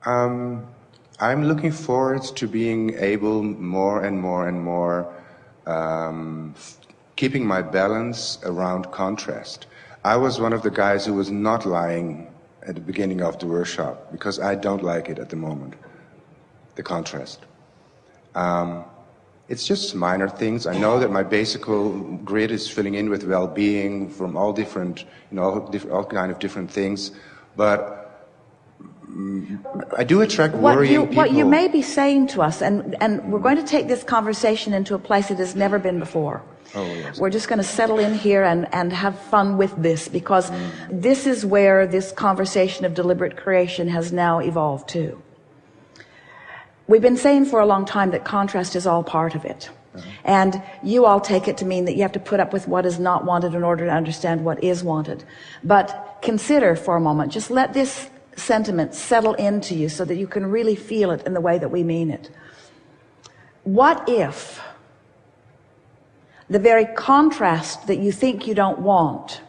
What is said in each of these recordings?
I'm looking forward to being able more and more and more keeping my balance around contrast. I was one of the guys who was not lying at the beginning of the workshop because I don't like it at the moment, the contrast. It's just minor things. I know that my basic grid is filling in with well-being from all different, all kind of different things, but I do attract worrying people. What you may be saying to us, and we're going to take this conversation into a place it has never been before. Oh, yes. We're just going to settle in here and have fun with this, because this is where this conversation of deliberate creation has now evolved to. We've been saying for a long time that contrast is all part of it. And you all take it to mean that you have to put up with what is not wanted in order to understand what is wanted. But consider for a moment, just let this sentiment settle into you so that you can really feel it in the way that we mean it. What if the very contrast that you think you don't want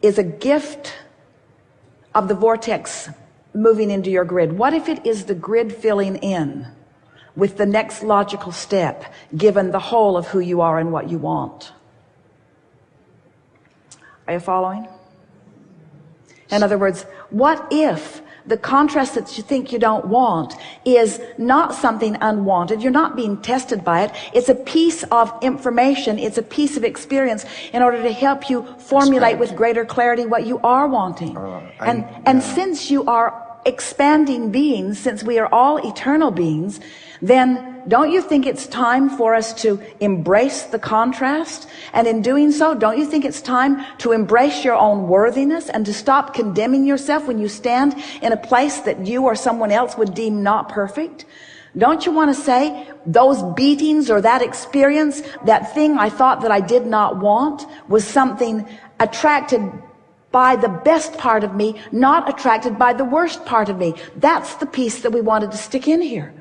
is a gift of the vortex moving into your grid? What if it is the grid filling in with the next logical step, given the whole of who you are and what you want? Are you following? In other words, what if the contrast that you think you don't want is not something unwanted? You're not being tested by it. It's a piece of information. It's a piece of experience in order to help you formulate with greater clarity what you are wanting. And since you are expanding beings, since we are all eternal beings, then don't you think it's time for us to embrace the contrast? And in doing so, don't you think it's time to embrace your own worthiness and to stop condemning yourself when you stand in a place that you or someone else would deem not perfect? Don't you want to say, those beatings or that experience, that thing I thought that I did not want, was something attracted by the best part of me, not attracted by the worst part of me? That's the piece that we wanted to stick in here.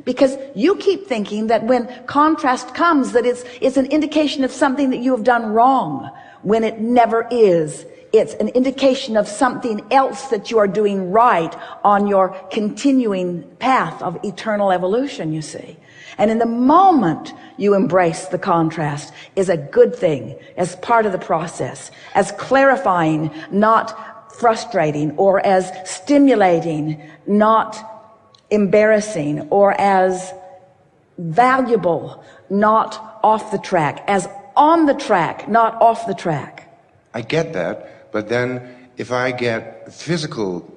Because you keep thinking that when contrast comes, that it's an indication of something that you have done wrong, when it never is. It's an indication of something else that you are doing right on your continuing path of eternal evolution, you see. And in the moment you embrace the contrast is a good thing, as part of the process, as clarifying, not frustrating, or as stimulating, not embarrassing, or as valuable, not off the track, as on the track, not off the track. I get that, but then if I get physical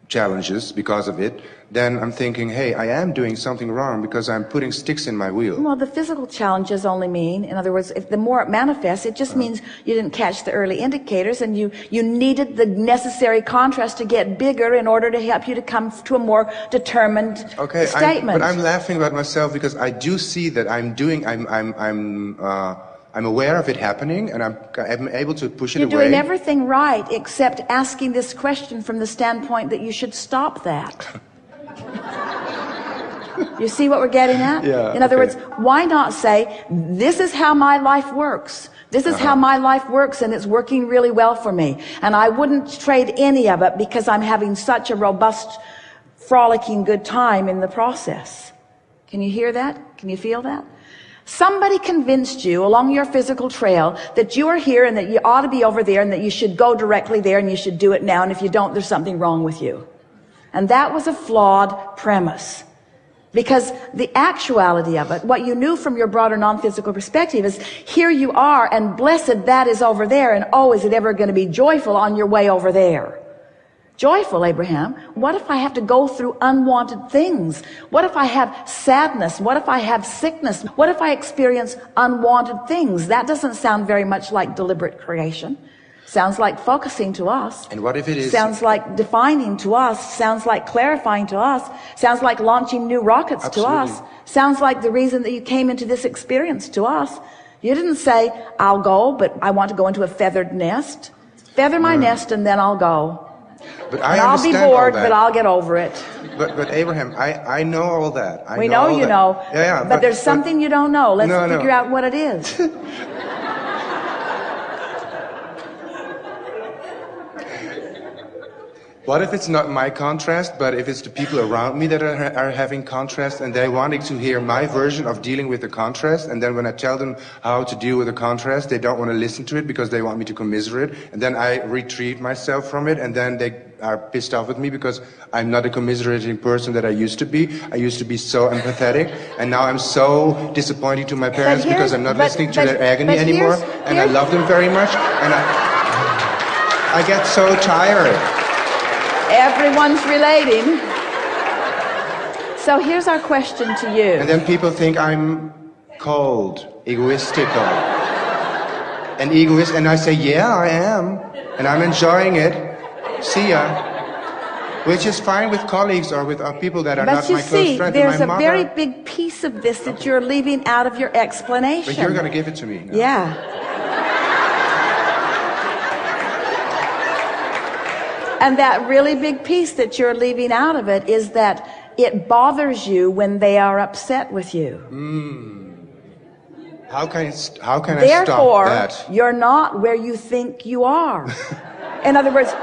challenges because of it, then I'm thinking, hey, I am doing something wrong because I'm putting sticks in my wheel. Well, the physical challenges only mean, in other words, if the more it manifests, it just means you didn't catch the early indicators, and you needed the necessary contrast to get bigger in order to help you to come to a more determined statement. But I'm laughing about myself because I do see that I'm aware of it happening, and I'm able to push it away. You're doing everything right except asking this question from the standpoint that you should stop that. You see what we're getting at? Yeah, in other words, why not say, this is how my life works. This is how my life works, and it's working really well for me. And I wouldn't trade any of it because I'm having such a robust, frolicking good time in the process. Can you hear that? Can you feel that? Somebody convinced you along your physical trail that you are here and that you ought to be over there and that you should go directly there and you should do it now, and if you don't, there's something wrong with you. And that was a flawed premise, because the actuality of it, what you knew from your broader non-physical perspective, is here you are, and blessed that is over there, and oh, is it ever going to be joyful on your way over there? Joyful, Abraham? What if I have to go through unwanted things? What if I have sadness? What if I have sickness? What if I experience unwanted things? That doesn't sound very much like deliberate creation. Sounds like focusing to us. And what if it is? Sounds like defining to us. Sounds like clarifying to us. Sounds like launching new rockets to us. Sounds like the reason that you came into this experience to us. You didn't say, I'll go, but I want to go into a feathered nest. Feather my nest and then I'll go. But I'll be bored, but I'll get over it. But Abraham, I know all that. We know you know. Yeah, but there's something you don't know. Let's figure out what it is. What if it's not my contrast, but if it's the people around me that are having contrast and they wanting to hear my version of dealing with the contrast, and then when I tell them how to deal with the contrast, they don't want to listen to it because they want me to commiserate, and then I retreat myself from it, and then they are pissed off with me because I'm not a commiserating person that I used to be. I used to be so empathetic, and now I'm so disappointing to my parents because I'm not listening to their agony anymore, and I love them very much, and I get so tired. Everyone's relating. So here's our question to you. And then people think I'm cold, egoistical, and egoist, and I say, yeah, I am, and I'm enjoying it. See ya. Which is fine with colleagues or with people that are not my close friends. But you see, there's a very big piece of this that you're leaving out of your explanation. But you're going to give it to me now. Yeah. And that really big piece that you're leaving out of it is that it bothers you when they are upset with you. How can I stop that? Therefore, you're not where you think you are. In other words,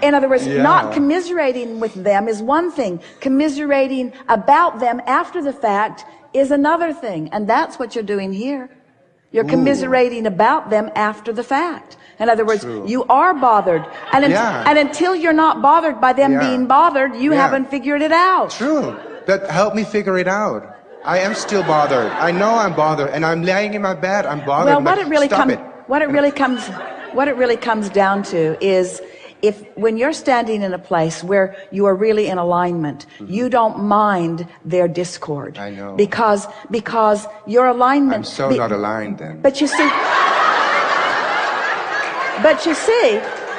not commiserating with them is one thing. Commiserating about them after the fact is another thing. And that's what you're doing here. You're commiserating about them after the fact. In other words, you are bothered. And, and until you're not bothered by them being bothered, you haven't figured it out. True. But help me figure it out. I am still bothered. I know I'm bothered. And I'm laying in my bed. I'm bothered. Well, what it really comes down to is when you're standing in a place where you are really in alignment, you don't mind their discord. I know. Because your alignment... I'm so not aligned then. But you see...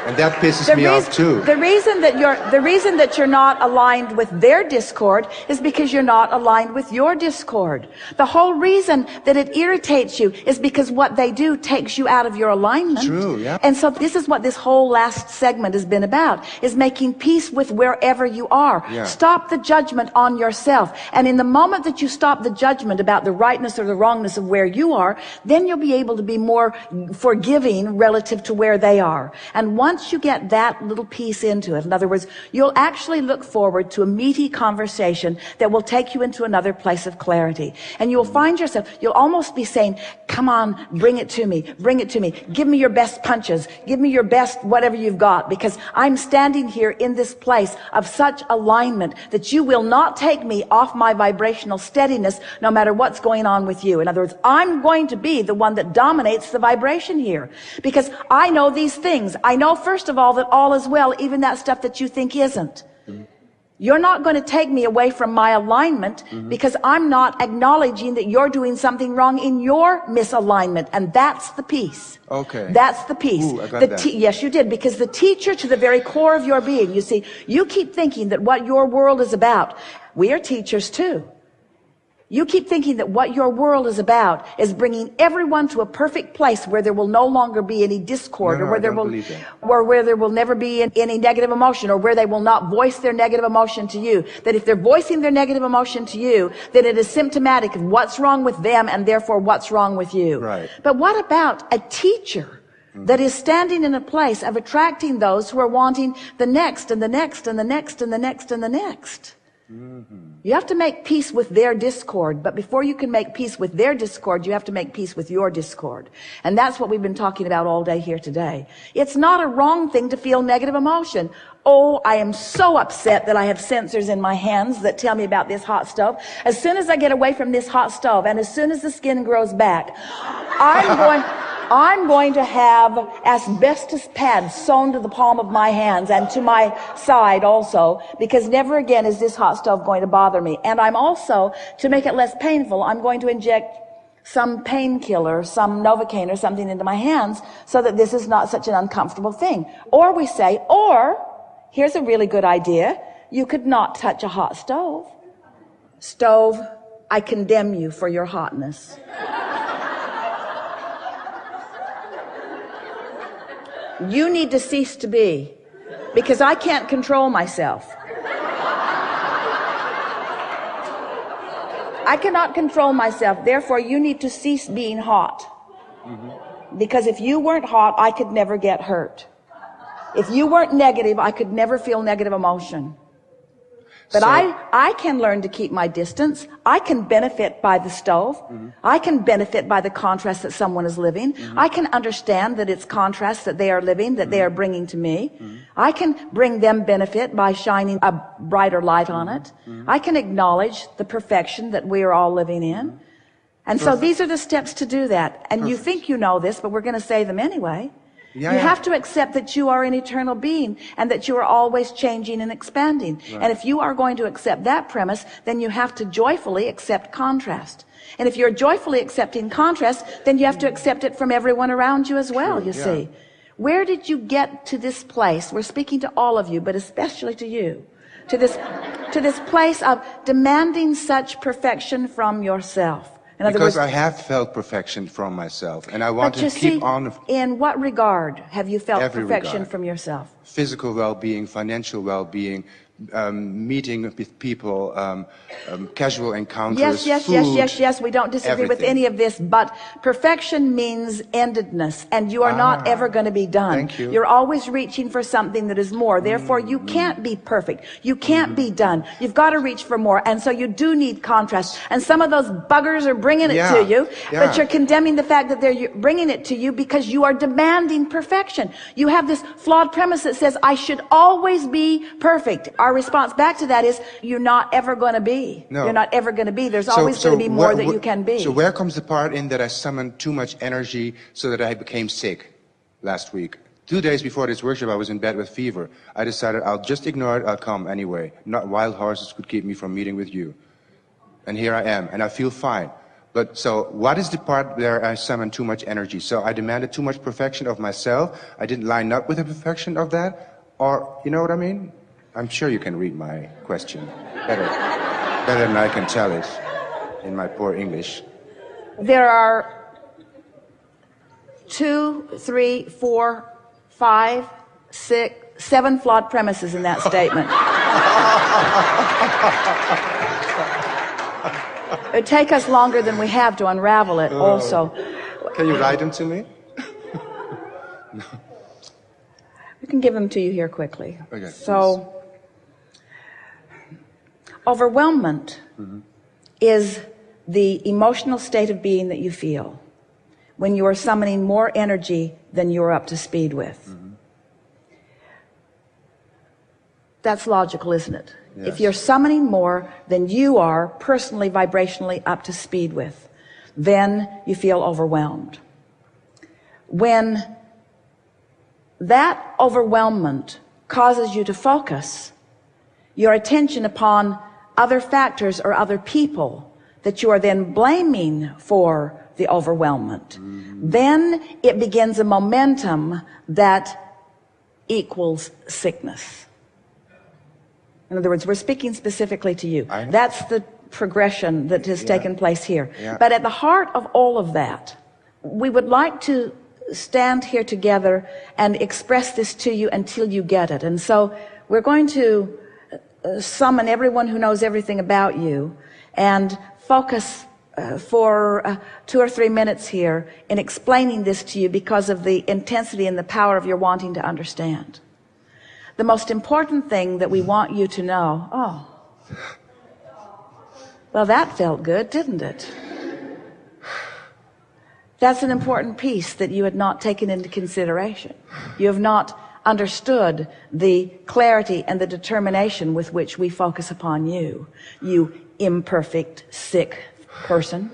And that pisses me off too. The reason that you're not aligned with their discord is because you're not aligned with your discord. The whole reason that it irritates you is because what they do takes you out of your alignment. True, yeah. And so this is what this whole last segment has been about, is making peace with wherever you are. Yeah. Stop the judgment on yourself. And in the moment that you stop the judgment about the rightness or the wrongness of where you are, then you'll be able to be more forgiving relative to where they are. And once you get that little piece into it, in other words, you'll actually look forward to a meaty conversation that will take you into another place of clarity. And you'll find yourself, you'll almost be saying, come on, bring it to me, give me your best punches, give me your best whatever you've got, because I'm standing here in this place of such alignment that you will not take me off my vibrational steadiness no matter what's going on with you. In other words, I'm going to be the one that dominates the vibration here, because I know these things. I know, first of all, that all is well, even that stuff that you think isn't. You're not going to take me away from my alignment because I'm not acknowledging that you're doing something wrong in your misalignment. And that's the piece. Okay. That's the piece. Ooh, I got that. Yes, you did. Because the teacher to the very core of your being, you see, you keep thinking that what your world is about, we are teachers too. You keep thinking that what your world is about is bringing everyone to a perfect place where there will no longer be any discord, or where there will never be any negative emotion, or where they will not voice their negative emotion to you. That if they're voicing their negative emotion to you, then it is symptomatic of what's wrong with them and therefore what's wrong with you. Right. But what about a teacher that is standing in a place of attracting those who are wanting the next and the next and the next and the next and the next? You have to make peace with their discord, but before you can make peace with their discord, you have to make peace with your discord. And that's what we've been talking about all day here today. It's not a wrong thing to feel negative emotion. Oh, I am so upset that I have sensors in my hands that tell me about this hot stove. As soon as I get away from this hot stove, and as soon as the skin grows back, I'm going to have asbestos pads sewn to the palm of my hands and to my side also, because never again is this hot stove going to bother me. And I'm also, to make it less painful, I'm going to inject some painkiller, some Novocaine or something into my hands so that this is not such an uncomfortable thing. Or we say, here's a really good idea. You could not touch a hot stove. Stove, I condemn you for your hotness. You need to cease to be, because I can't control myself. I cannot control myself. Therefore, you need to cease being hot. Because if you weren't hot, I could never get hurt. If you weren't negative, I could never feel negative emotion. But I can learn to keep my distance. I can benefit by the stove. I can benefit by the contrast that someone is living. I can understand that it's contrast that they are living, that they are bringing to me. I can bring them benefit by shining a brighter light on it. I can acknowledge the perfection that we are all living in. And so these are the steps to do that. And you think you know this, but we're going to say them anyway. You have to accept that you are an eternal being and that you are always changing and expanding. And if you are going to accept that premise, then you have to joyfully accept contrast. And if you're joyfully accepting contrast, then you have to accept it from everyone around you as well, you see. Where did you get to this place? We're speaking to all of you, but especially to you. To this place of demanding such perfection from yourself. In other words, I have felt perfection from myself, and I want to keep on. In what regard have you felt perfection from yourself? Physical well-being, financial well-being, meeting with people, casual encounters, yes. We don't disagree with any of this, but perfection means endedness, and you are not ever going to be done. Thank you. You're always reaching for something that is more. Therefore, you can't be perfect. You can't be done. You've got to reach for more, and so you do need contrast. And some of those buggers are bringing it to you, but you're condemning the fact that they're bringing it to you because you are demanding perfection. You have this flawed premise that says, I should always be perfect. Our response back to that is, you're not ever going to be. No. You're not ever going to be. There's always going to be more that you can be. So where comes the part in that I summoned too much energy so that I became sick last week? 2 days before this workshop, I was in bed with fever. I decided I'll just ignore it. I'll come anyway. Not wild horses could keep me from meeting with you. And here I am, and I feel fine. But so what is the part where I summoned too much energy? So I demanded too much perfection of myself. I didn't line up with the perfection of that. Or, you know what I mean? I'm sure you can read my question better than I can tell it in my poor English. There are 2, 3, 4, 5, 6, 7 flawed premises in that statement. It would take us longer than we have to unravel it also. Can you write them to me? No. We can give them to you here quickly. Okay, so, overwhelmment is the emotional state of being that you feel when you are summoning more energy than you're up to speed with. That's logical, isn't it? Yes. If you're summoning more than you are personally, vibrationally up to speed with, then you feel overwhelmed. When that overwhelmment causes you to focus your attention upon other factors or other people that you are then blaming for the overwhelmment, then it begins a momentum that equals sickness. In other words, we're speaking specifically to you. That's the progression that has taken place here. But at the heart of all of that, we would like to stand here together and express this to you until you get it. And so we're going to summon everyone who knows everything about you and focus for 2 or 3 minutes here in explaining this to you because of the intensity and the power of your wanting to understand. The most important thing that we want you to know, well, that felt good, didn't it? That's an important piece that you had not taken into consideration. You have not understood the clarity and the determination with which we focus upon you, you imperfect, sick person.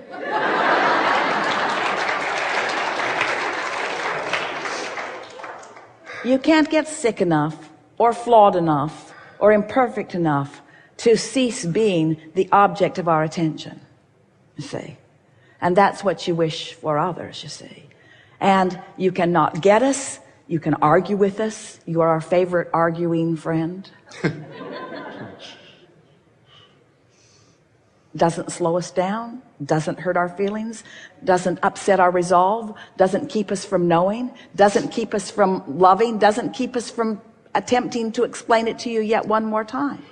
You can't get sick enough or flawed enough or imperfect enough to cease being the object of our attention, you see. And that's what you wish for others, you see. And you cannot get us. You can argue with us. You are our favorite arguing friend. Doesn't slow us down, doesn't hurt our feelings, doesn't upset our resolve, doesn't keep us from knowing, doesn't keep us from loving, doesn't keep us from attempting to explain it to you yet one more time.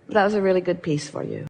That was a really good piece for you.